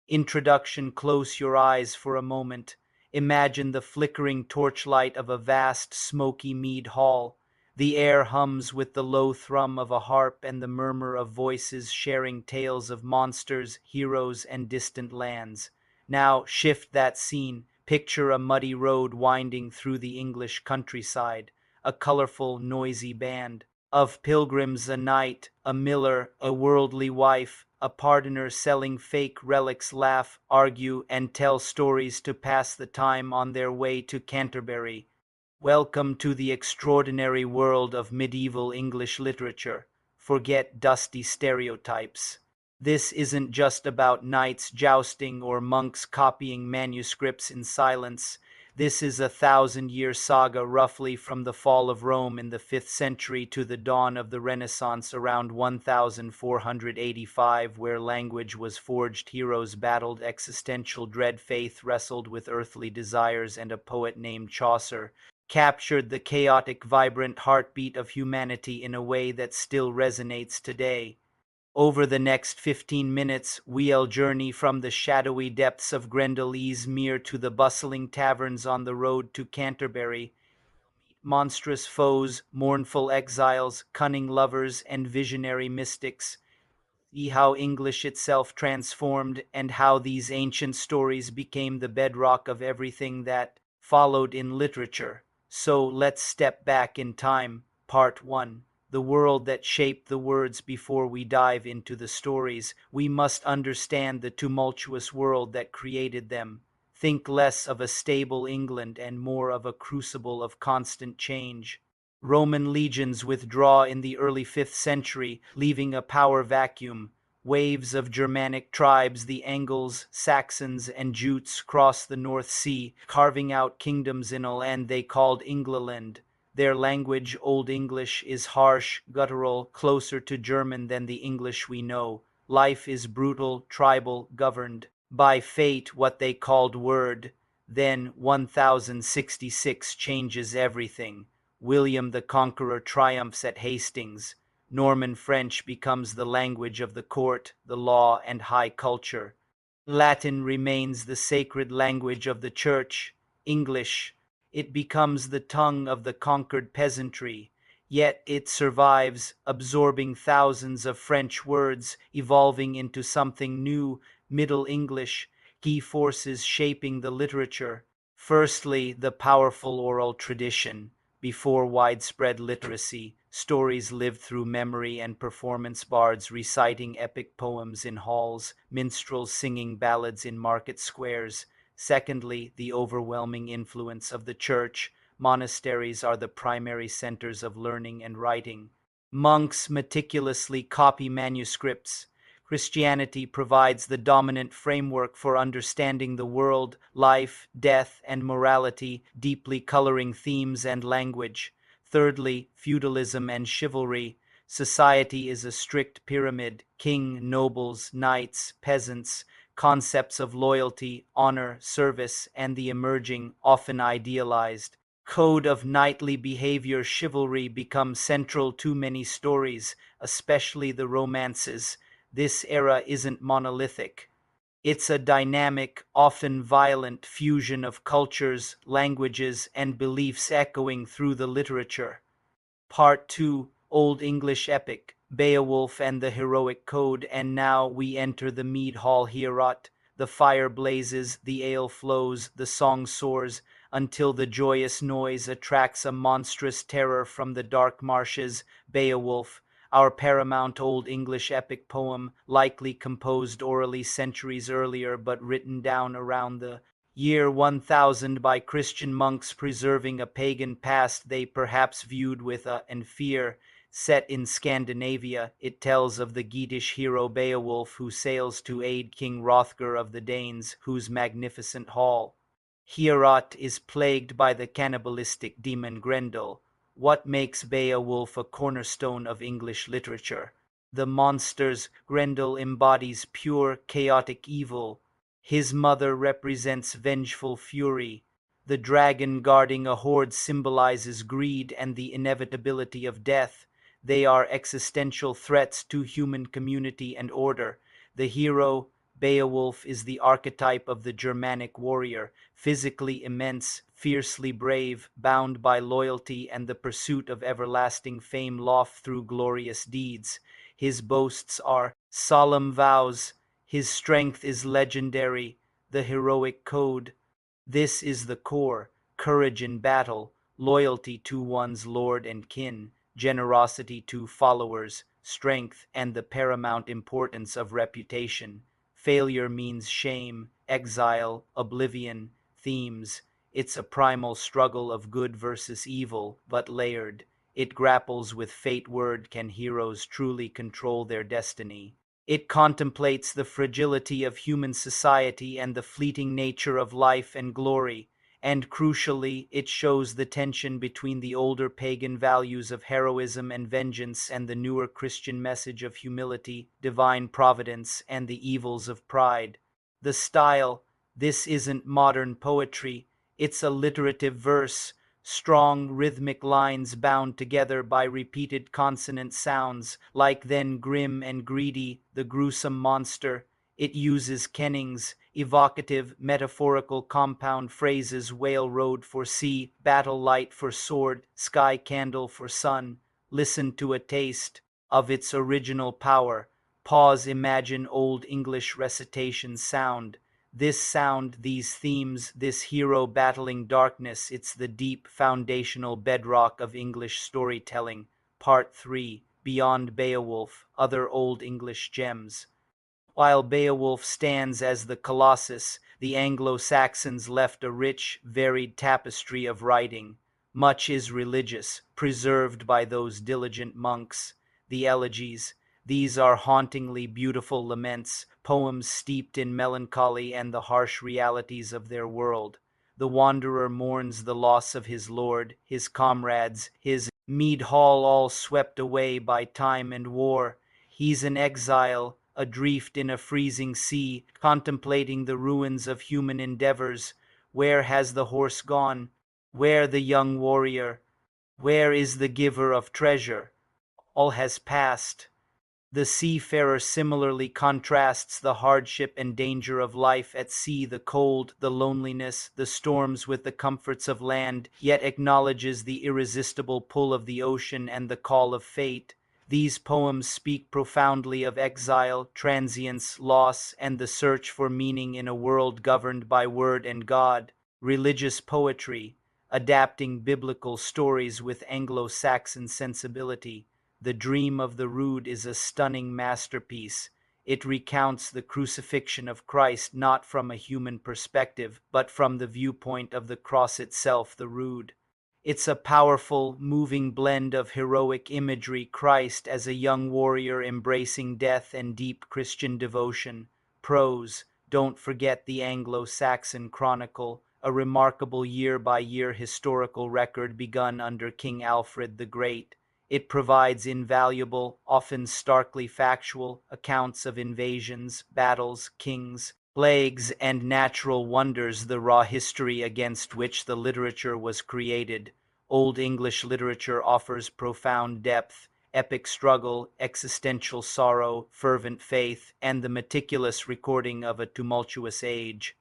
Introduction. Close your eyes for a moment. Imagine the flickering torchlight of a vast, smoky mead hall. The air hums with the low thrum of a harp and the murmur of voices sharing tales of monsters, heroes, and distant lands. Now shift that scene. Picture a muddy road winding through the English countryside, a colorful, noisy band of pilgrims, a knight, a miller, a worldly wife, a pardoner selling fake relics, laugh, argue, and tell stories to pass the time on their way to Canterbury. Welcome to the extraordinary world of medieval English literature. Forget dusty stereotypes. This isn't just about knights jousting or monks copying manuscripts in silence. This is a 1,000-year saga, roughly from the fall of Rome in the 5th century to the dawn of the Renaissance around 1485, where language was forged, heroes battled existential dread, faith wrestled with earthly desires, and a poet named Chaucer captured the chaotic, vibrant heartbeat of humanity in a way that still resonates today. Over the next 15 minutes, we'll journey from the shadowy depths of Grendel-Ease Mere to the bustling taverns on the road to Canterbury. Monstrous foes, mournful exiles, cunning lovers, and visionary mystics. See how English itself transformed and how these ancient stories became the bedrock of everything that followed in literature. So let's step back in time. Part 1. The world that shaped the words. Before we dive into the stories, we must understand the tumultuous world that created them. Think less of a stable England and more of a crucible of constant change. Roman legions withdraw in the early 5th century, leaving a power vacuum. Waves of Germanic tribes, the Angles, Saxons, and Jutes, cross the North Sea, carving out kingdoms in a land they called England. Their language, Old English, is harsh, guttural, closer to German than the English we know. Life is brutal, tribal, governed by fate, what they called word. Then 1066 changes everything. William the Conqueror triumphs at Hastings. Norman French becomes the language of the court, the law, and high culture. Latin remains the sacred language of the church. English, it becomes the tongue of the conquered peasantry. Yet it survives, absorbing thousands of French words, evolving into something new. Middle English, key forces shaping the literature. Firstly, the powerful oral tradition. Before widespread literacy, stories lived through memory and performance, bards reciting epic poems in halls, minstrels singing ballads in market squares. Secondly, the overwhelming influence of the church. Monasteries are the primary centers of learning and writing. Monks meticulously copy manuscripts. Christianity provides the dominant framework for understanding the world, life, death, and morality, deeply coloring themes and language. Thirdly, feudalism and chivalry. Society is a strict pyramid: king, nobles, knights, peasants. Concepts of loyalty, honor, service, and the emerging, often idealized, code of knightly behavior. Chivalry becomes central to many stories, especially the romances. This era isn't monolithic. It's a dynamic, often violent fusion of cultures, languages, and beliefs echoing through the literature. Part 2. Old English Epic, Beowulf and the Heroic Code. And now we enter the mead hall. Heorot. The fire blazes, the ale flows, the song soars, until the joyous noise attracts a monstrous terror from the dark marshes. Beowulf, our paramount Old English epic poem, likely composed orally centuries earlier but written down around the year 1000 by Christian monks preserving a pagan past they perhaps viewed with awe and fear. Set in Scandinavia, it tells of the Geatish hero Beowulf, who sails to aid King Hrothgar of the Danes, whose magnificent hall Heorot is plagued by the cannibalistic demon Grendel. What makes Beowulf a cornerstone of English literature? The monsters. Grendel embodies pure, chaotic evil. His mother represents vengeful fury. The dragon guarding a hoard symbolizes greed and the inevitability of death. They are existential threats to human community and order. The hero, Beowulf is the archetype of the Germanic warrior, physically immense, fiercely brave, bound by loyalty and the pursuit of everlasting fame loft through glorious deeds. His boasts are solemn vows, his strength is legendary, the heroic code. This is the core: courage in battle, loyalty to one's lord and kin, generosity to followers, strength, and the paramount importance of reputation. Failure means shame, exile, oblivion, themes. It's a primal struggle of good versus evil, but layered. It grapples with fate. Word, can heroes truly control their destiny? It contemplates the fragility of human society and the fleeting nature of life and glory, and crucially, it shows the tension between the older pagan values of heroism and vengeance and the newer Christian message of humility, divine providence, and the evils of pride. The style: this isn't modern poetry, it's alliterative verse, strong rhythmic lines bound together by repeated consonant sounds, like then grim and greedy, the gruesome monster. It uses kennings, evocative, metaphorical compound phrases: whale road for sea, battle light for sword, sky candle for sun. Listen to a taste of its original power. Pause, imagine Old English recitation sound. This sound, these themes, this hero battling darkness, it's the deep foundational bedrock of English storytelling. Part 3: Beyond Beowulf, Other Old English Gems. While Beowulf stands as the colossus, the Anglo-Saxons left a rich, varied tapestry of writing. Much is religious, preserved by those diligent monks. The elegies: these are hauntingly beautiful laments, poems steeped in melancholy and the harsh realities of their world. The wanderer mourns the loss of his lord, his comrades, his mead hall, all swept away by time and war. He's an exile, adrift in a freezing sea, contemplating the ruins of human endeavors. Where has the horse gone? Where the young warrior? Where is the giver of treasure? All has passed. The seafarer similarly contrasts the hardship and danger of life at sea, the cold, the loneliness, the storms with the comforts of land, yet acknowledges the irresistible pull of the ocean and the call of fate. These poems speak profoundly of exile, transience, loss, and the search for meaning in a world governed by word and God. Religious poetry, adapting biblical stories with Anglo-Saxon sensibility. The Dream of the Rood is a stunning masterpiece. It recounts the crucifixion of Christ not from a human perspective, but from the viewpoint of the cross itself, the rood. It's a powerful, moving blend of heroic imagery, Christ as a young warrior embracing death, and deep Christian devotion. Prose: don't forget the Anglo-Saxon Chronicle, a remarkable year-by-year historical record begun under King Alfred the Great. It provides invaluable, often starkly factual, accounts of invasions, battles, kings, plagues, and natural wonders, the raw history against which the literature was created. Old English literature offers profound depth, epic struggle, existential sorrow, fervent faith, and the meticulous recording of a tumultuous age.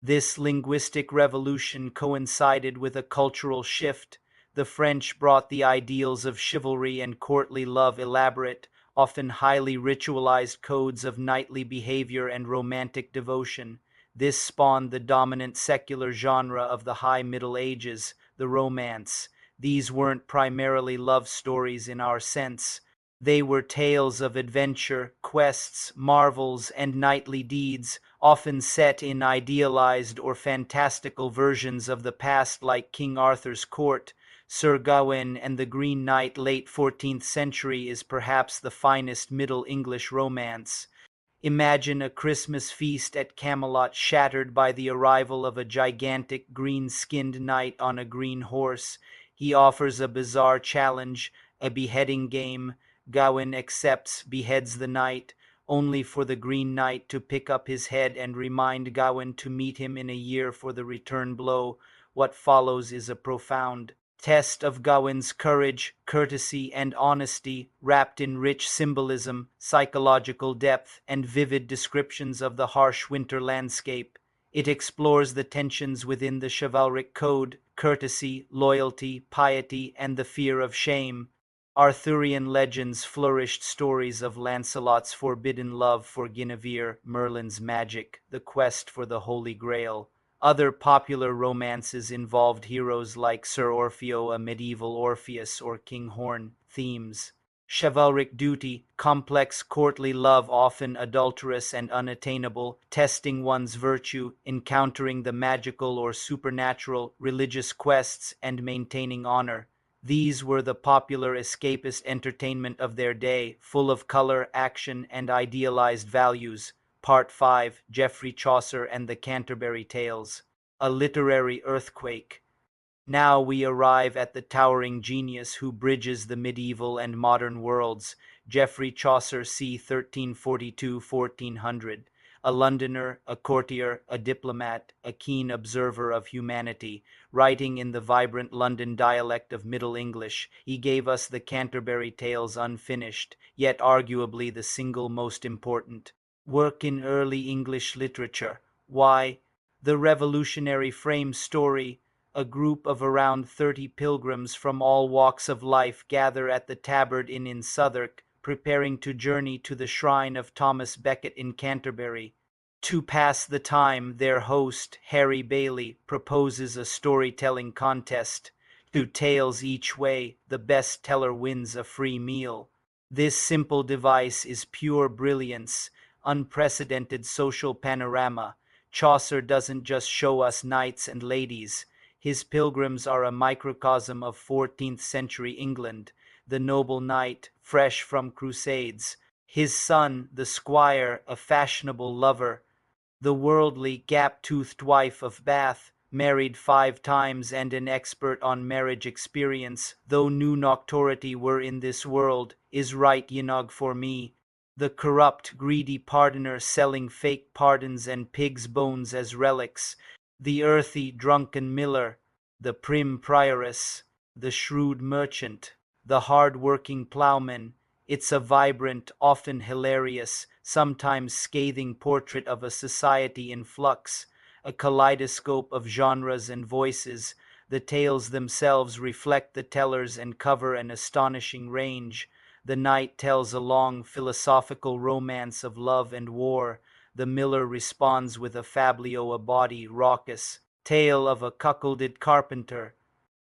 This linguistic revolution coincided with a cultural shift. The French brought the ideals of chivalry and courtly love, elaborate, often highly ritualized codes of knightly behavior and romantic devotion. This spawned the dominant secular genre of the High Middle Ages, the Romance. These weren't primarily love stories in our sense. They were tales of adventure, quests, marvels, and knightly deeds, often set in idealized or fantastical versions of the past, like King Arthur's court. Sir Gawain and the Green Knight, late 14th century, is perhaps the finest Middle English romance. Imagine a Christmas feast at Camelot shattered by the arrival of a gigantic green-skinned knight on a green horse. He offers a bizarre challenge, a beheading game. Gawain accepts, beheads the knight, only for the Green Knight to pick up his head and remind Gawain to meet him in a year for the return blow. What follows is a profound test of Gawain's courage, courtesy, and honesty, wrapped in rich symbolism, psychological depth, and vivid descriptions of the harsh winter landscape. It explores the tensions within the chivalric code: courtesy, loyalty, piety, and the fear of shame. Arthurian legends flourished stories of Lancelot's forbidden love for Guinevere, Merlin's magic, the quest for the Holy Grail. Other popular romances involved heroes like Sir Orfeo, a medieval Orpheus, or King Horn. Themes: chivalric duty, complex courtly love, often adulterous and unattainable, testing one's virtue, encountering the magical or supernatural, religious quests, and maintaining honor. These were the popular escapist entertainment of their day, full of color, action, and idealized values. Part 5: Geoffrey Chaucer and the Canterbury Tales. A literary earthquake. Now we arrive at the towering genius who bridges the medieval and modern worlds. Geoffrey Chaucer, c. 1342–1400. A Londoner, a courtier, a diplomat, a keen observer of humanity. Writing in the vibrant London dialect of Middle English, he gave us the Canterbury Tales, unfinished, yet arguably the single most important work in early English literature. Why? The revolutionary frame story. A group of around 30 pilgrims from all walks of life gather at the Tabard Inn in Southwark, preparing to journey to the shrine of Thomas Becket in Canterbury. To pass the time, their host, Harry Bailey, proposes a storytelling contest. 2 tales each way, the best teller wins a free meal. This simple device is pure brilliance, unprecedented social panorama. Chaucer doesn't just show us knights and ladies. His pilgrims are a microcosm of 14th century England. The noble knight, fresh from crusades; his son, the squire, a fashionable lover; the worldly, gap-toothed wife of Bath, married 5 times and an expert on marriage experience, though new nocturity were in this world, is right yenog for me. The corrupt, greedy pardoner selling fake pardons and pig's bones as relics; the earthy, drunken miller; the prim prioress; the shrewd merchant; the hard-working ploughman. It's a vibrant, often hilarious, sometimes scathing portrait of a society in flux, a kaleidoscope of genres and voices. The tales themselves reflect the tellers and cover an astonishing range. The knight tells a long philosophical romance of love and war. The miller responds with a fablio, a bawdy, raucous tale of a cuckolded carpenter.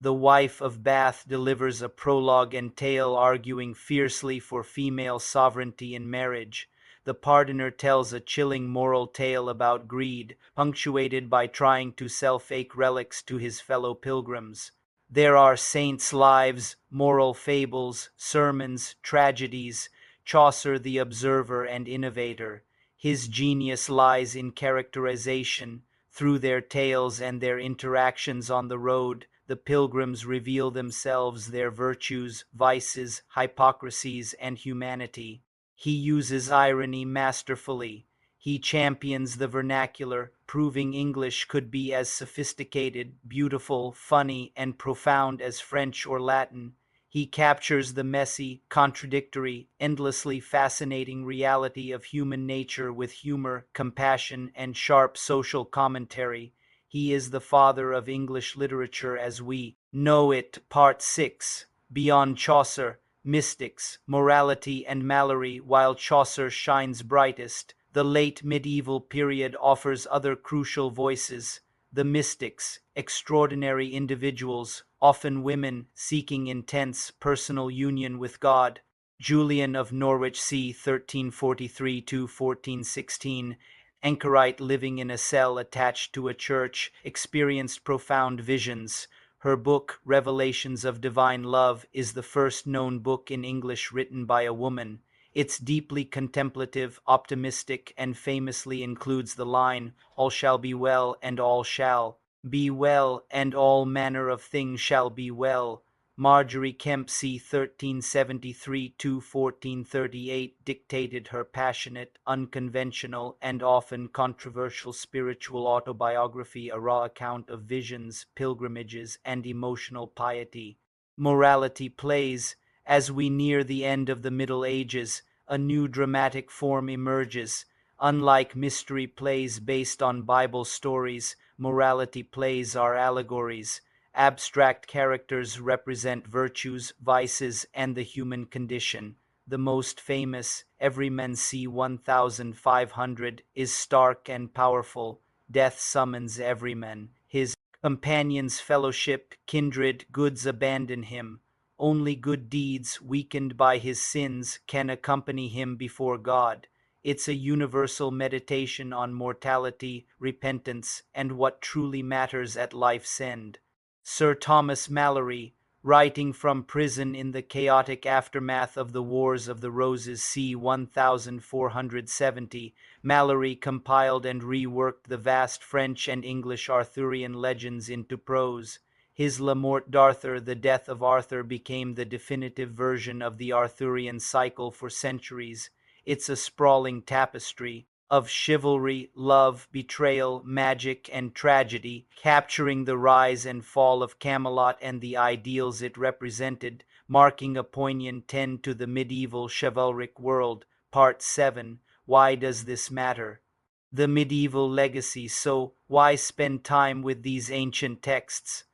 The wife of Bath delivers a prologue and tale arguing fiercely for female sovereignty in marriage. The pardoner tells a chilling moral tale about greed, punctuated by trying to sell fake relics to his fellow pilgrims. There are saints' lives, moral fables, sermons, tragedies. Chaucer, the observer and innovator. His genius lies in characterization. Through their tales and their interactions on the road, the pilgrims reveal themselves, their virtues, vices, hypocrisies, and humanity. He uses irony masterfully. He champions the vernacular, proving English could be as sophisticated, beautiful, funny, and profound as French or Latin. He captures the messy, contradictory, endlessly fascinating reality of human nature with humor, compassion, and sharp social commentary. He is the father of English literature as we know it. Part 6. Beyond Chaucer, mystics, morality, and Malory. While Chaucer shines brightest, the late medieval period offers other crucial voices. The mystics, extraordinary individuals, often women, seeking intense personal union with God. Julian of Norwich, c. 1343–1416, anchorite living in a cell attached to a church, experienced profound visions. Her book, Revelations of Divine Love, is the first known book in English written by a woman. It's deeply contemplative, optimistic, and famously includes the line, "All shall be well, and all shall be well, and all manner of things shall be well." Marjorie Kemp c. 1373–1438 dictated her passionate, unconventional, and often controversial spiritual autobiography, a raw account of visions, pilgrimages, and emotional piety. Morality plays. As we near the end of the Middle Ages, a new dramatic form emerges. Unlike mystery plays based on Bible stories, morality plays are allegories. Abstract characters represent virtues, vices, and the human condition. The most famous, Everyman c. 1500, is stark and powerful. Death summons Everyman. His companions, fellowship, kindred, goods abandon him. Only good deeds, weakened by his sins, can accompany him before God. It's a universal meditation on mortality, repentance, and what truly matters at life's end. Sir Thomas Malory, writing from prison in the chaotic aftermath of the Wars of the Roses c. 1470, Malory compiled and reworked the vast French and English Arthurian legends into prose. His La Mort d'Arthur, The Death of Arthur, became the definitive version of the Arthurian cycle for centuries. It's a sprawling tapestry of chivalry, love, betrayal, magic, and tragedy, capturing the rise and fall of Camelot and the ideals it represented, marking a poignant end to the medieval chivalric world. Part 7. Why does this matter? The medieval legacy. So, why spend time with these ancient texts?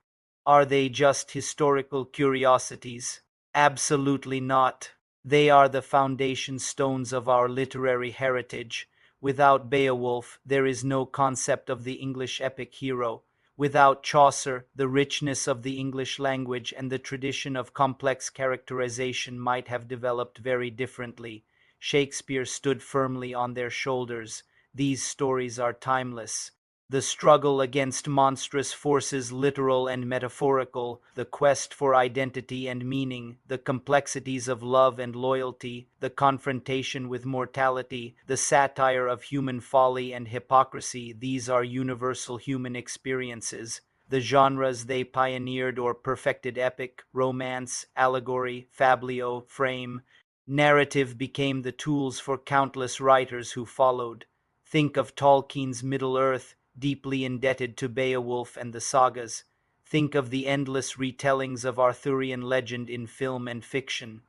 Are they just historical curiosities? Absolutely not. They are the foundation stones of our literary heritage. Without Beowulf, there is no concept of the English epic hero. Without Chaucer, the richness of the English language and the tradition of complex characterization might have developed very differently. Shakespeare stood firmly on their shoulders. These stories are timeless. The struggle against monstrous forces, literal and metaphorical, the quest for identity and meaning, the complexities of love and loyalty, the confrontation with mortality, the satire of human folly and hypocrisy, these are universal human experiences. The genres they pioneered or perfected: epic, romance, allegory, fablio, frame, narrative became the tools for countless writers who followed. Think of Tolkien's Middle-earth, deeply indebted to Beowulf and the sagas. Think of the endless retellings of Arthurian legend in film and fiction.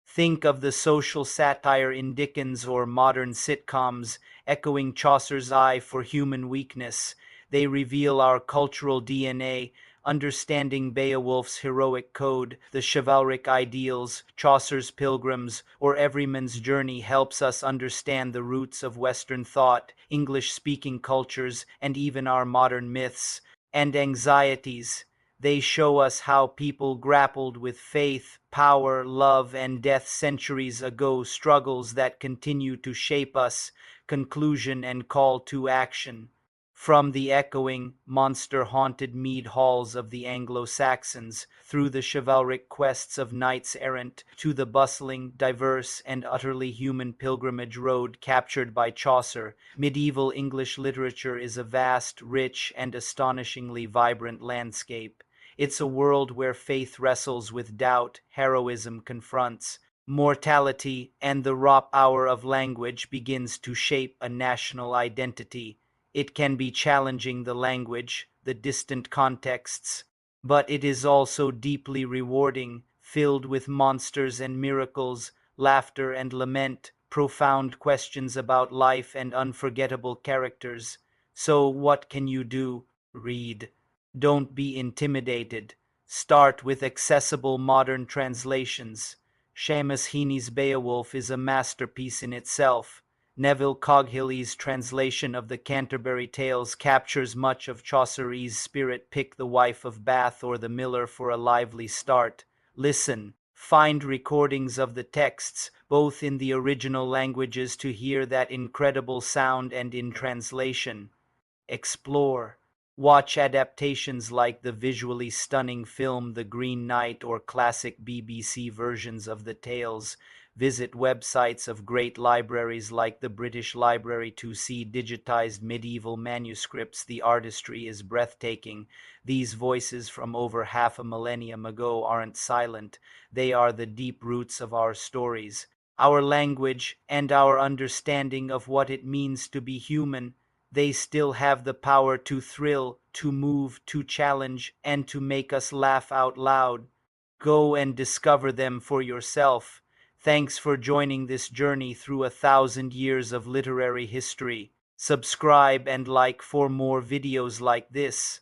Think of the social satire in Dickens or modern sitcoms, echoing Chaucer's eye for human weakness. They reveal our cultural DNA. Understanding Beowulf's heroic code, the chivalric ideals, Chaucer's pilgrims, or Everyman's journey helps us understand the roots of Western thought, English-speaking cultures, and even our modern myths and anxieties. They show us how people grappled with faith, power, love, and death centuries ago, struggles that continue to shape us. Conclusion and call to action. From the echoing, monster-haunted mead halls of the Anglo-Saxons, through the chivalric quests of knights errant, to the bustling, diverse, and utterly human pilgrimage road captured by Chaucer, medieval English literature is a vast, rich, and astonishingly vibrant landscape. It's a world where faith wrestles with doubt, heroism confronts mortality, and the raw power of language begins to shape a national identity. It can be challenging, the language, the distant contexts, but it is also deeply rewarding, filled with monsters and miracles, laughter and lament, profound questions about life, and unforgettable characters. So, what can you do? Read. Don't be intimidated. Start with accessible modern translations. Seamus Heaney's Beowulf is a masterpiece in itself. Neville Coghilly's translation of the Canterbury Tales captures much of Chaucer's spirit. Pick The Wife of Bath or The Miller for a lively start. Listen. Find recordings of the texts, both in the original languages, to hear that incredible sound, and in translation. Explore. Watch adaptations like the visually stunning film The Green Knight or classic BBC versions of the tales. Visit websites of great libraries like the British Library to see digitized medieval manuscripts. The artistry is breathtaking. These voices from over half a millennium ago aren't silent. They are the deep roots of our stories, our language, and our understanding of what it means to be human. They still have the power to thrill, to move, to challenge, and to make us laugh out loud. Go and discover them for yourself. Thanks for joining this journey through 1,000 years of literary history. Subscribe and like for more videos like this.